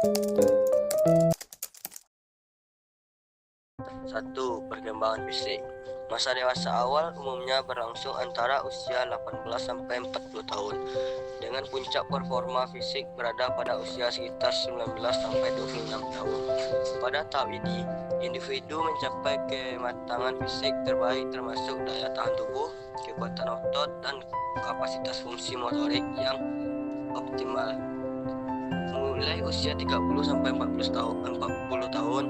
1. Perkembangan fisik. Masa dewasa awal umumnya berlangsung antara usia 18 sampai 40 tahun, dengan puncak performa fisik berada pada usia sekitar 19 sampai 26 tahun. Pada tahap ini, individu mencapai kematangan fisik terbaik termasuk daya tahan tubuh, kekuatan otot, dan kapasitas fungsi motorik yang optimal. Mulai usia 30 sampai 40 tahun,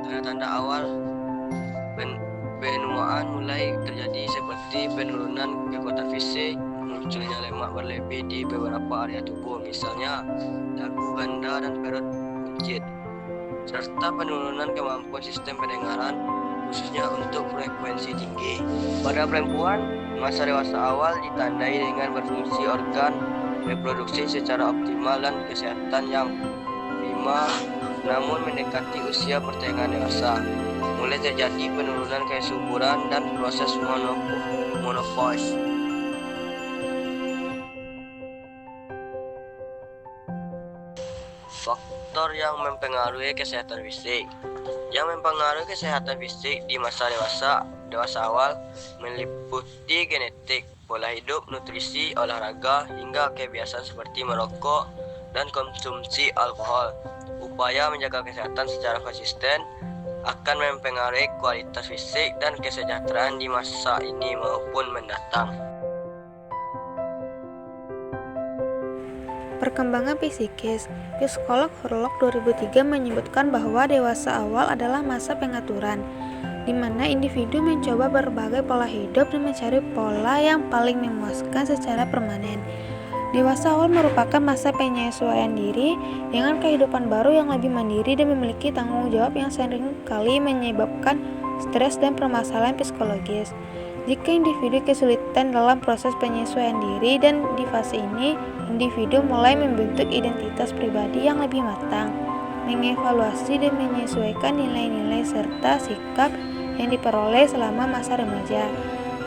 tanda-tanda awal penuaan mulai terjadi seperti penurunan kekuatan fisik, munculnya lemak berlebih di beberapa area tubuh, misalnya dagu, ganda, dan perut buncit, serta penurunan kemampuan sistem pendengaran, khususnya untuk frekuensi tinggi. Pada perempuan, masa dewasa awal ditandai dengan berfungsi organ reproduksi secara optimal dan kesehatan yang prima, namun mendekati usia pertengahan dewasa, mulai terjadi penurunan kesuburan dan proses menopause. Faktor yang mempengaruhi kesehatan fisik. Yang mempengaruhi kesehatan fisik di masa dewasa awal meliputi genetik, pola hidup, nutrisi, olahraga, hingga kebiasaan seperti merokok dan konsumsi alkohol. Upaya menjaga kesehatan secara konsisten akan mempengaruhi kualitas fisik dan kesejahteraan di masa ini maupun mendatang. Perkembangan psikis. Psikolog Hurlock 2003 menyebutkan bahwa dewasa awal adalah masa pengaturan, di mana individu mencoba berbagai pola hidup dan mencari pola yang paling memuaskan secara permanen. Dewasa awal merupakan masa penyesuaian diri dengan kehidupan baru yang lebih mandiri dan memiliki tanggung jawab yang seringkali menyebabkan stres dan permasalahan psikologis. Jika individu kesulitan dalam proses penyesuaian diri, dan di fase ini, individu mulai membentuk identitas pribadi yang lebih matang, mengevaluasi dan menyesuaikan nilai-nilai serta sikap yang diperoleh selama masa remaja.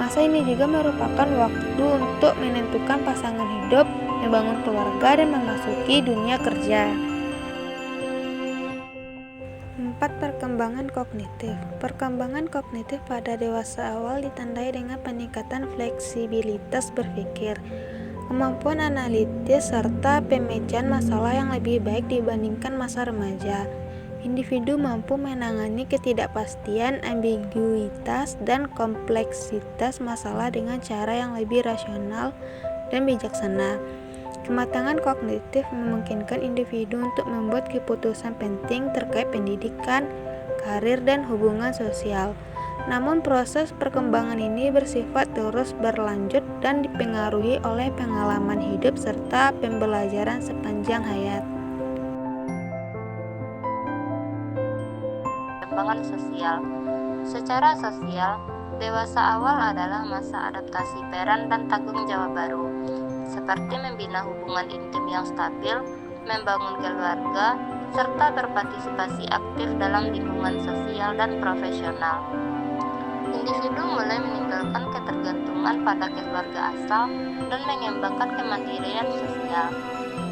Masa ini juga merupakan waktu untuk menentukan pasangan hidup, membangun keluarga, dan memasuki dunia kerja. 4. Perkembangan kognitif. Perkembangan kognitif pada dewasa awal ditandai dengan peningkatan fleksibilitas berpikir, kemampuan analitis, serta pemecahan masalah yang lebih baik dibandingkan masa remaja. Individu mampu menangani ketidakpastian, ambiguitas, dan kompleksitas masalah dengan cara yang lebih rasional dan bijaksana. Kematangan kognitif memungkinkan individu untuk membuat keputusan penting terkait pendidikan, karir, dan hubungan sosial. Namun proses perkembangan ini bersifat terus berlanjut dan dipengaruhi oleh pengalaman hidup serta pembelajaran sepanjang hayat. Perkembangan sosial. Secara sosial, dewasa awal adalah masa adaptasi peran dan tanggung jawab baru, seperti membina hubungan intim yang stabil, membangun keluarga, serta berpartisipasi aktif dalam lingkungan sosial dan profesional. Individu mulai meninggalkan ketergantungan pada keluarga asal dan mengembangkan kemandirian sosial.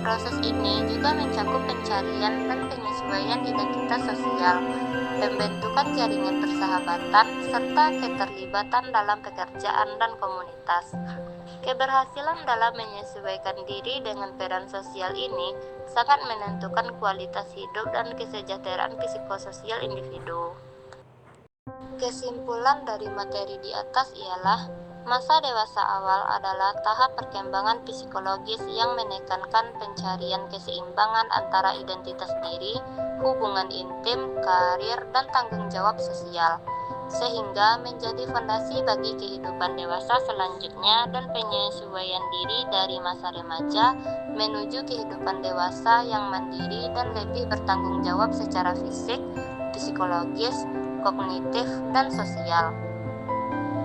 Proses ini juga mencakup pencarian dan penyesuaian identitas sosial, pembentukan jaringan persahabatan, serta keterlibatan dalam pekerjaan dan komunitas. Keberhasilan dalam menyesuaikan diri dengan peran sosial ini sangat menentukan kualitas hidup dan kesejahteraan psikososial individu. Kesimpulan dari materi di atas ialah, masa dewasa awal adalah tahap perkembangan psikologis yang menekankan pencarian keseimbangan antara identitas diri, hubungan intim, karir, dan tanggung jawab sosial, sehingga menjadi fondasi bagi kehidupan dewasa selanjutnya dan penyesuaian diri dari masa remaja menuju kehidupan dewasa yang mandiri dan lebih bertanggung jawab secara fisik, psikologis, kognitif, dan sosial.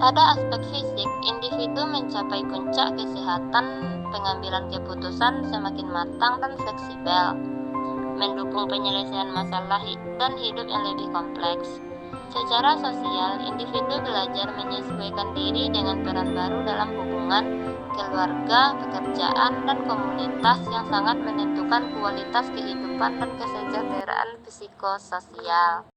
Pada aspek fisik, individu mencapai puncak kesehatan, pengambilan keputusan semakin matang dan fleksibel, mendukung penyelesaian masalah dan hidup yang lebih kompleks. Secara sosial, individu belajar menyesuaikan diri dengan peran baru dalam hubungan lingkungan, keluarga, pekerjaan, dan komunitas yang sangat menentukan kualitas kehidupan dan kesejahteraan psikososial.